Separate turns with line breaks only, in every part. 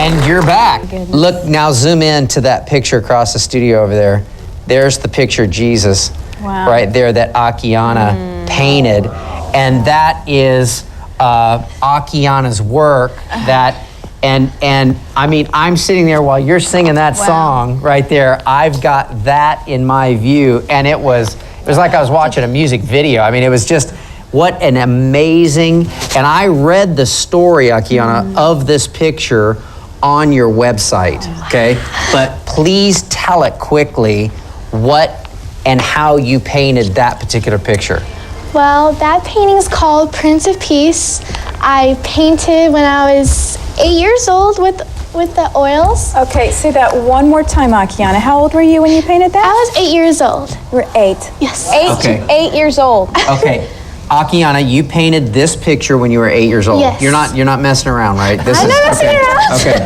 And you're back. Look, now zoom in to that picture across the studio over there. There's the picture of Jesus right there that Akiana painted. And that is Akiana's work that, and I mean, I'm sitting there while you're singing that song right there. I've got that in my view. And it was like I was watching a music video. I mean, it was just, what an amazing, and I read the story, Akiana, of this picture on your website, okay? But please tell it quickly what and how you painted that particular picture.
Well, that painting is called Prince of Peace. I painted when I was 8 years old with the oils.
Okay, say that one more time, Akiana. How old were you when you painted that?
I was 8 years old.
You were 8.
Yes.
8 years old.
Okay. Akiana, you painted this picture when you were 8 years old.
Yes.
You're not messing around, right?
I'm not messing around.
Okay.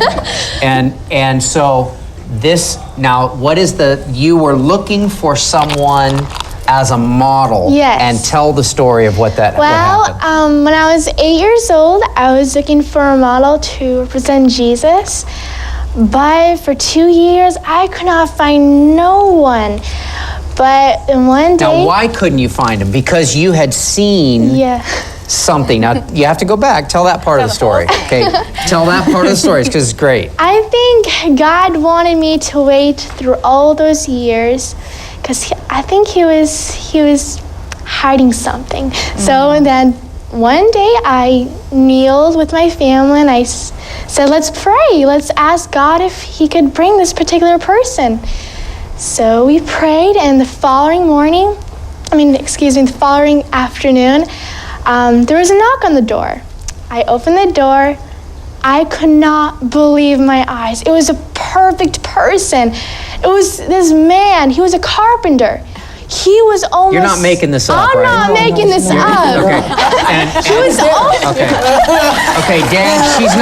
And so this, now what is you were looking for someone as a model.
Yes.
And tell the story of what happened.
When I was 8 years old, I was looking for a model to represent Jesus. But for 2 years, I could not find no one. But in one day...
Now, why couldn't you find him? Because you had seen something. Now, you have to go back. Tell that part of the story. Okay, tell that part of the story because it's great.
I think God wanted me to wait through all those years because I think he was hiding something. So then one day I kneeled with my family and I said, let's pray. Let's ask God if he could bring this particular person. So we prayed, and the following afternoon, there was a knock on the door. I opened the door. I could not believe my eyes. It was a perfect person. It was this man. He was a carpenter. He was almost...
You're not making this up,
I'm
right?
not making this up.
Okay.
He was almost...
Okay, Dan, she's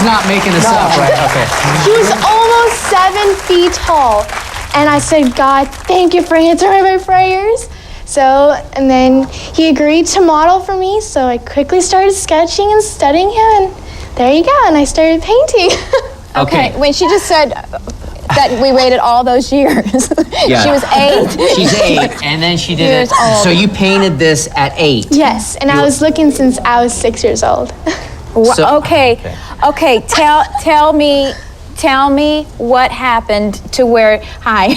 not making this up, right? Okay.
He was almost 7 feet tall. And I said, God, thank you for answering my prayers. So, and then he agreed to model for me. So I quickly started sketching and studying him. And there you go. And I started painting.
Okay. When she just said that we waited all those years.
Yeah.
She was 8.
She's 8, and then she did it.
Old.
So you painted this at 8.
Yes, and I was looking since I was 6 years old.
Okay. Tell me what happened to where... Hi,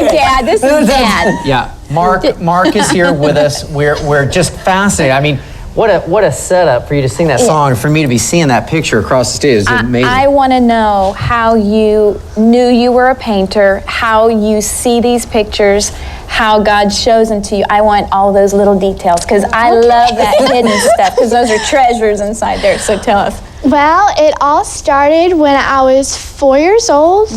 Dad. This is Dad.
Yeah, Mark is here with us. We're just fascinated. I mean, what a setup for you to sing that song and for me to be seeing that picture across the stage. It's amazing.
I want to know how you knew you were a painter, how you see these pictures, how God shows them to you. I want all those little details because I love that hidden stuff because those are treasures inside there. So tell us.
Well, it all started when I was 4 years old.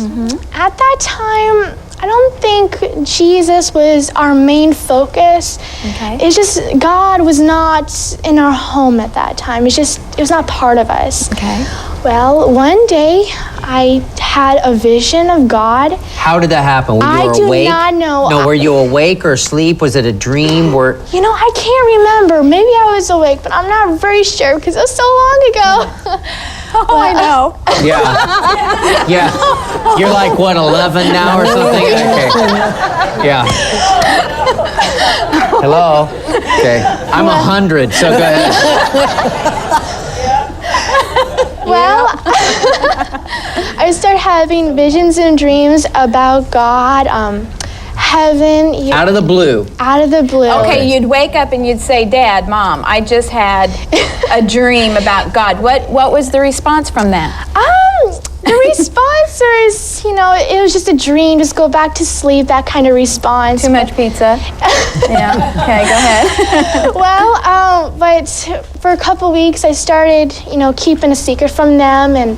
At that time, I don't think Jesus was our main focus.
Okay.
It's just God was not in our home at that time. It was not part of us.
Okay.
Well, one day I had a vision of God.
How did that happen? Were you awake?
I do not know.
No, were you awake or asleep? Was it a dream?
You know, I can't remember. Maybe I was awake, but I'm not very sure because it was so long ago.
I know.
Yeah. Yeah. You're like, what, 11 now or something? Okay. Yeah. Hello? Okay. I'm 100, so go ahead.
Well, I started having visions and dreams about God, heaven.
Out of the blue.
Out of the blue.
Okay, you'd wake up and you'd say, Dad, Mom, I just had a dream about God. What was the response from that?
The response was, it was just a dream, just go back to sleep, that kind of response.
Too much pizza? Yeah, okay, go ahead.
Well, but for a couple weeks, I started, keeping a secret from them,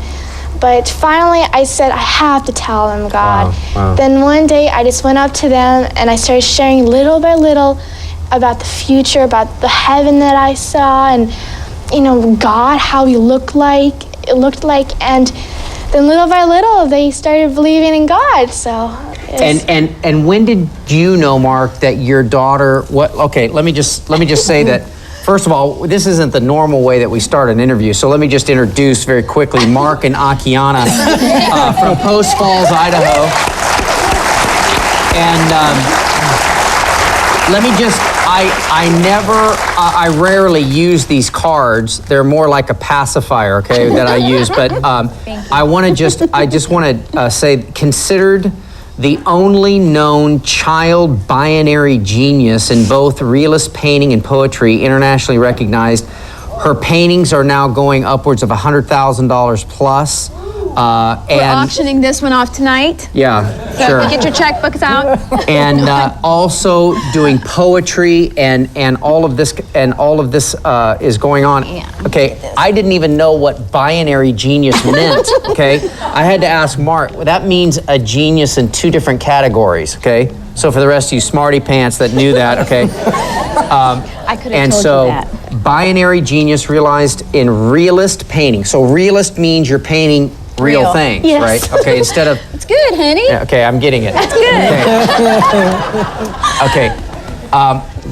but finally I said, I have to tell them, God.
Wow.
Then one day I just went up to them and I started sharing little by little about the future, about the heaven that I saw, and, God, how he looked like, and then little by little they started believing in God. So
and when did you know, Mark, that your daughter let me just say that First of all, this isn't the normal way that we start an interview, so let me just introduce very quickly Mark and Akiana from Post Falls, Idaho. And let me just, I rarely use these cards. They're more like a pacifier, okay, that I use. But I just want to say, considered the only known child binary genius in both realist painting and poetry, internationally recognized. Her paintings are now going upwards of $100,000 plus.
We're auctioning this one off tonight.
Yeah,
So
sure.
get your checkbooks out.
And also doing poetry and all of this is going on.
Yeah.
Okay, I didn't even know what binary genius meant. Okay, I had to ask Mark. Well, that means a genius in two different categories. Okay, so for the rest of you smarty pants that knew that, okay.
I could have
And
told
so,
you that.
binary genius realized in realist painting. So realist means you're painting real
Real.
things,
Yes.
right? Okay, instead of
It's good, honey.
yeah, okay, I'm getting it.
That's good.
Okay.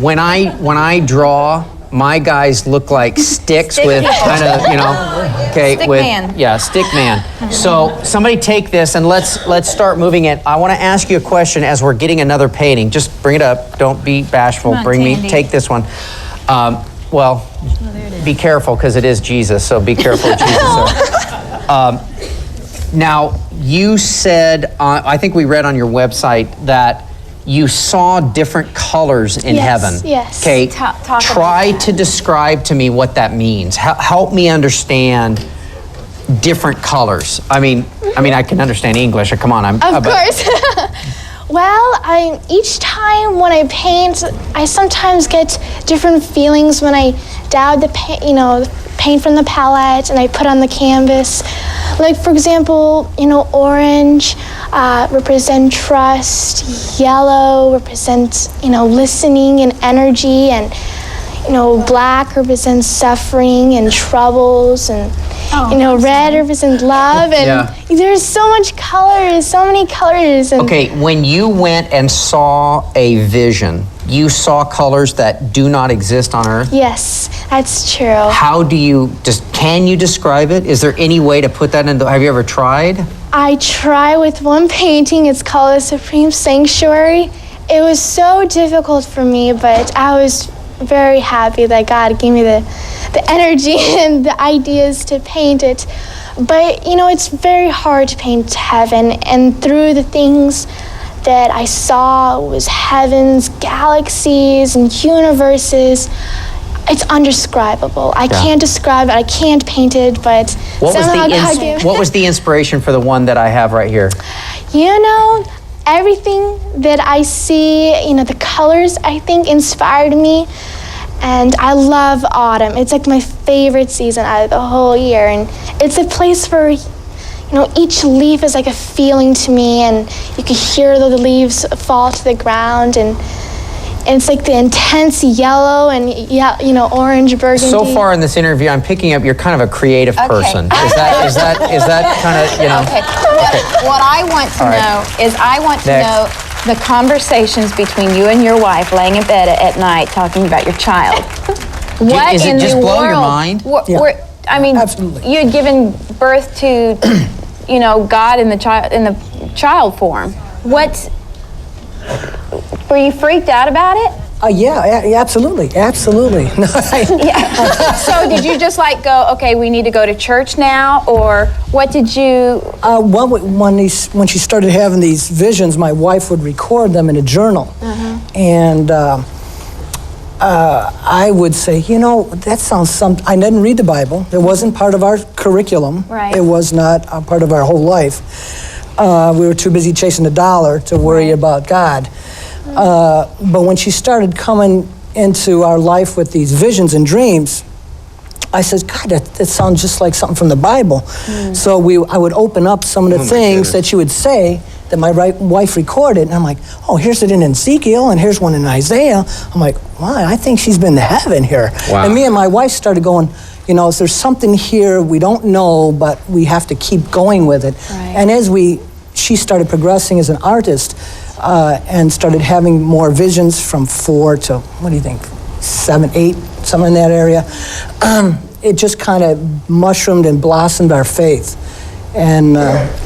When I draw, my guys look like sticks with kind of, okay,
Stick
with
man.
yeah, stick man. So somebody take this and let's start moving it. I want to ask you a question as we're getting another painting. Just bring it up. Don't be bashful.
Come on,
Bring
Tandy.
me. Take this one. Well, be careful because it is Jesus. So be careful, of Jesus. Now, you said, I think we read on your website that you saw different colors in
Yes,
heaven.
yes.
Okay,
Talk about
try to describe to me what that means. Help me understand different colors. I mean, I can understand English. Come on,
Of course. Well, each time when I paint, I sometimes get different feelings when I dab the paint from the palette and I put on the canvas. Like, for example, orange represent trust, yellow represents, listening and energy, and, black represents suffering and troubles, and, red represents love, and
Yeah.
there's so much colors, so many colors. And
Okay, when you went and saw a vision, you saw colors that do not exist on Earth?
Yes, that's true.
How do you, can you describe it? Is there any way to put that into, have you ever tried?
I try with one painting, it's called The Supreme Sanctuary. It was so difficult for me, but I was very happy that God gave me the energy and the ideas to paint it. But, it's very hard to paint heaven, and through the things that I saw was heavens, galaxies, and universes. It's undescribable. I can't describe it, I can't paint it, but somehow God gave
What was the inspiration for the one that I have right here?
Everything that I see, the colors, I think, inspired me. And I love autumn. It's like my favorite season out of the whole year. And it's a place where, each leaf is like a feeling to me, and you can hear the leaves fall to the ground. And it's like the intense yellow and, orange, burgundy.
So far in this interview, I'm picking up you're kind of a creative person. Is that kind of,
Okay. What I want to know is
Next.
the conversations between you and your wife laying in bed at night talking about your child. What
Is it
in
just
the
blow
world?
your mind?
Absolutely.
You had given birth to, God in the child form. Were you freaked out about it?
Absolutely. No,
Yeah. So did you just go, okay, we need to go to church now, or what did you?
when she started having these visions, my wife would record them in a journal, and I would say, that sounds something. I didn't read the Bible. It wasn't part of our curriculum.
Right.
It was not a part of our whole life. We were too busy chasing the dollar to worry about God. But when she started coming into our life with these visions and dreams, I said, God, that sounds just like something from the Bible. So I would open up some of the things that she would say that my wife recorded, and I'm like, oh, here's it in Ezekiel, and here's one in Isaiah. I'm like, wow, I think she's been to heaven here.
Wow.
And me and my wife started going, there's something here we don't know, but we have to keep going with it.
Right.
And as she started progressing as an artist, and started having more visions from 4 to, what do you think, 7, 8, somewhere in that area. It just kind of mushroomed and blossomed our faith. And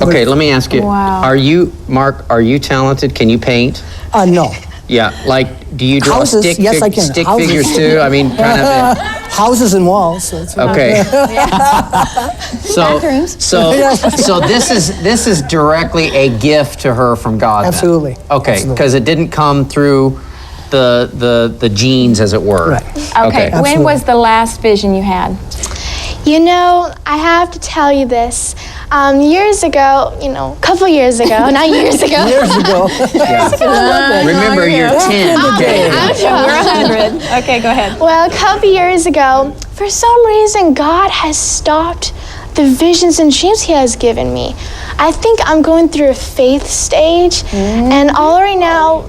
Okay, let me ask you.
Wow.
Are you, Mark, are you talented? Can you paint?
no.
Yeah, like, do you draw
Houses, yes, I can.
stick
Houses.
figures too? I mean, kind of.
Houses and walls. So it's
Okay. So this is directly a gift to her from God. then?
Absolutely.
Okay,
Absolutely.
because it didn't come through the genes, as it were.
Right.
Okay.
Okay.
When was the last vision you had?
You know, I have to tell you this. Years ago, a couple years ago, not years ago.
Years ago.
Remember, you're 10. Okay.
I'm sure.
We're 100. Okay, go ahead.
Well, a couple years ago, for some reason, God has stopped the visions and dreams He has given me. I think I'm going through a faith stage, and all right now,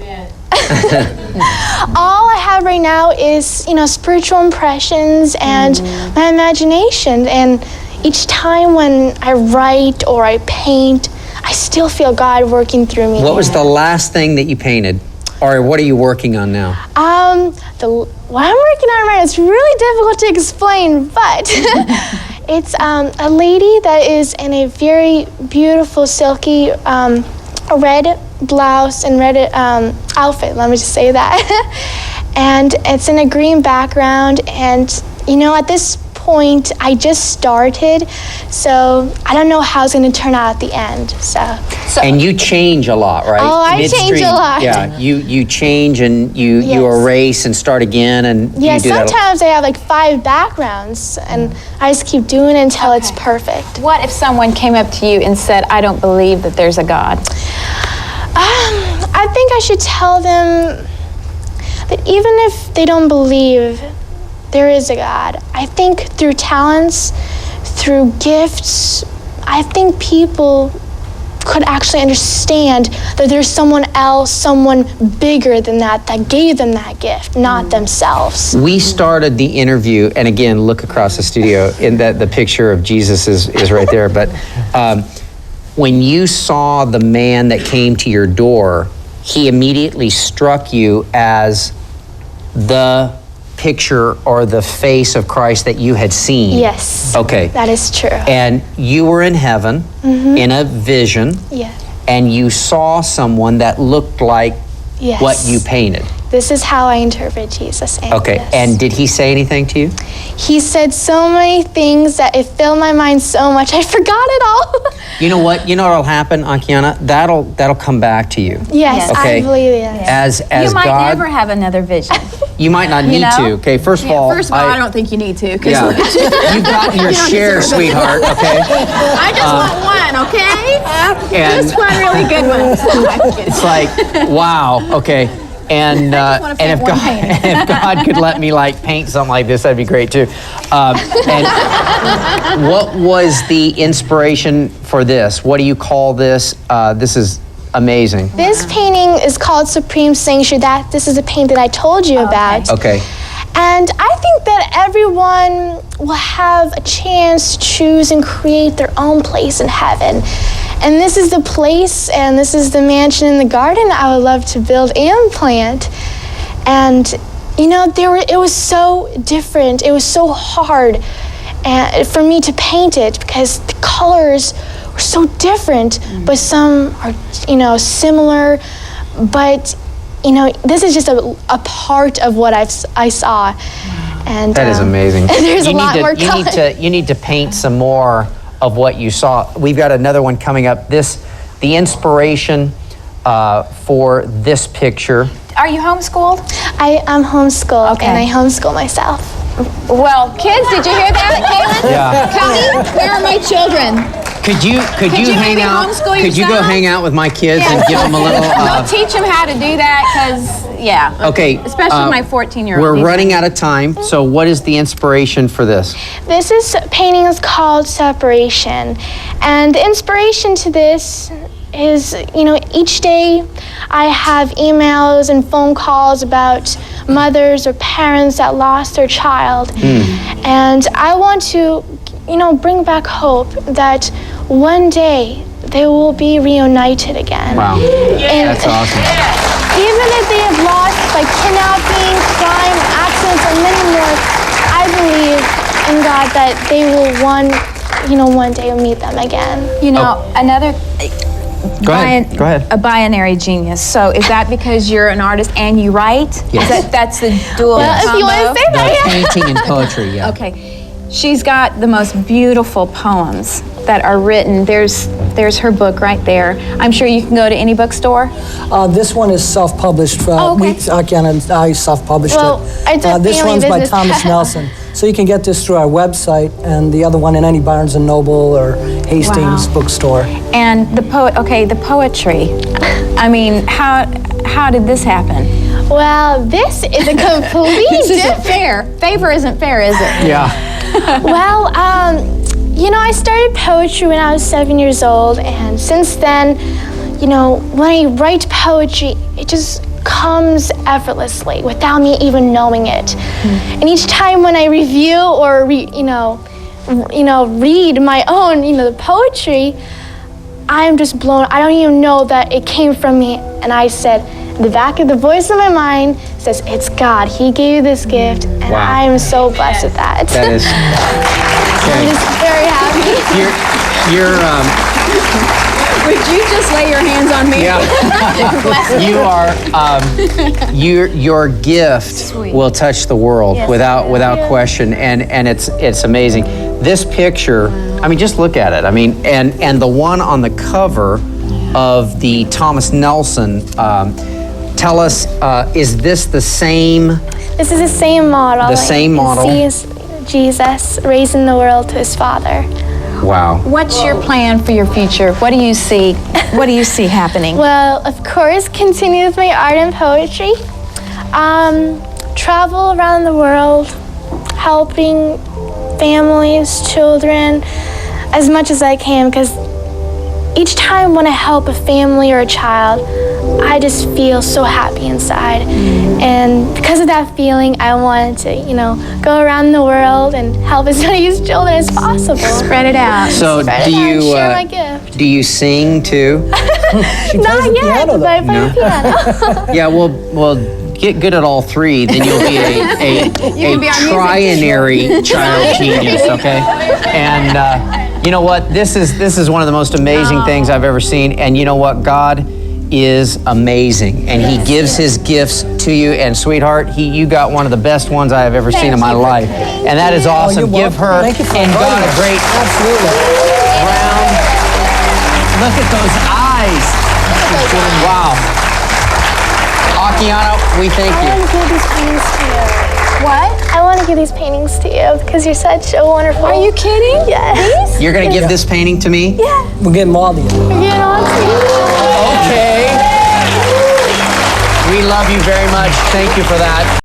all I have right now is, spiritual impressions and my imagination. And each time when I write or I paint, I still feel God working through me.
What was the last thing that you painted? Or what are you working on now?
What I'm working on right now is really difficult to explain, but it's a lady that is in a very beautiful, silky red blouse and red outfit, let me just say that. And it's in a green background, and at this point I just started, so I don't know how it's going to turn out at the end. So
And you change a lot, right?
Oh, I change
Midstream.
a lot.
Yeah, you change and you
Yes.
erase and start again, and
yeah,
you do that.
sometimes I have like 5 backgrounds, and I just keep doing it until it's perfect.
What if someone came up to you and said, I don't believe that there's a God?
I think I should tell them that even if they don't believe there is a God, I think through talents, through gifts, I think people could actually understand that there's someone else, someone bigger than that gave them that gift, not themselves.
We started the interview, and again, look across the studio, in that the picture of Jesus is right there, but when you saw the man that came to your door, he immediately struck you as the picture or the face of Christ that you had seen.
Yes.
Okay.
That is true.
And you were in heaven in a vision,
Yeah.
and you saw someone that looked like
Yes.
what you painted.
This is how I interpret Jesus.
Okay.
This.
And did he say anything to you?
He said so many things that it filled my mind so much I forgot it all.
You know what? You know what'll happen, Akiana? That'll come back to you.
Yes,
Okay.
I believe it.
As
You might
God,
never have another vision.
you might not need
know?
to. Okay. First of all,
First of all, I don't think you need to. 'Cause
Yeah. You've gotten your share, sweetheart. Okay.
I just want one, okay?
And
Just one really good one.
it's like, wow. Okay. And
wanna
and
paint
if
one
God,
painting.
if God could let me paint something like this, that'd be great too. And what was the inspiration for this? What do you call this? This is amazing.
This painting is called Supreme Sanctuary. This is a painting that I told you about.
Okay.
And I think that everyone will have a chance to choose and create their own place in heaven. And this is the place, and this is the mansion in the garden I would love to build and plant. And it was so different. It was so hard for me to paint it because the colors were so different, but some are, similar. But, this is just a part of what I saw. And
That is amazing.
There's a lot more color.
You need to paint some more of what you saw. We've got another one coming up. The inspiration for this picture.
Are you homeschooled?
I'm homeschooled,
Okay.
and I homeschool myself.
Well, kids, did you hear that, Caitlin?
Yeah.
Cody, where are my children?
Could you
you
hang
maybe
out?
homeschool
Could you go
yourself?
hang out with my kids and give them a little?
We'll teach them how to do that because, yeah.
Okay.
Especially my 14-year-old.
We're running out of time. So, what is the inspiration for this?
This painting is called Separation. And the inspiration to this is, each day I have emails and phone calls about mothers or parents that lost their child. And I want to, bring back hope that one day they will be reunited again.
Wow.
And
That's awesome.
even if they have lost by kidnapping, crime, accidents, God that they will one day meet them again.
You know, another
Go ahead.
a binary genius. So is that because you're an artist and you write?
Yes.
That's the dual
Well, if
combo?
you want to say that, yeah.
Painting and poetry, yeah.
Okay. She's got the most beautiful poems that are written. There's her book right there. I'm sure you can go to any bookstore.
This one is self-published.
okay.
Akiana and I self-published
Well,
it.
I did
This
family
one's by
business.
Thomas Nelson. So you can get this through our website, and the other one in any Barnes & Noble or Hastings
Wow.
bookstore.
And the poetry. I mean, how did this happen?
Well, this is a complete
This isn't
different.
fair. Favor isn't fair, is it?
Yeah.
Well, I started poetry when I was 7 years old, and since then, when I write poetry, it just comes effortlessly without me even knowing it. And each time when I review or read my own, the poetry, I'm just blown. I don't even know that it came from me. And I said, the back of the voice of my mind says, it's God. He gave you this gift, and
Wow.
I'm so blessed with that.
That is.
I'm just very happy.
You're
Would you just lay your hands on me?
yeah. You are your gift
Sweet.
will touch the world without question, and it's amazing. This picture, I mean, just look at it. I mean, and the one on the cover of the Thomas Nelson. Tell us, is this the same?
This is the same model.
The same model.
You see Jesus raising the world to his Father.
Wow.
What's your plan for your future? What do you see? What do you see happening?
Well, of course, continue with my art and poetry. Travel around the world, helping families, children, as much as I can, because each time when I help a family or a child, I just feel so happy inside. And because of that feeling, I wanted to, go around the world and help as many children as possible.
Spread it out.
So
Spread
do
it out,
you
share my gift.
do you sing too?
She plays
Not
the
yet,
piano,
but I
though.
play the piano.
Yeah, well, get good at all three, then you'll be a
be our music
trinary child genius, okay? And you know what? This is one of the most amazing things I've ever seen. And you know what? God is amazing, and He gives His gifts to you. And sweetheart, you got one of the best ones I have ever seen in my life, and that is awesome.
you're
Give
welcome.
her
Thank you for
and God
inviting
a
us.
great
Absolutely.
round. Look at those eyes. Wow. Akiana, we thank
I
you.
want to give these paintings to you.
What?
I want to give these paintings to you because you're such a wonderful.
Are you kidding?
Yes.
You're going to give this painting to me?
Yeah.
We'll get them all to you.
Okay. We love you very much. Thank you for that.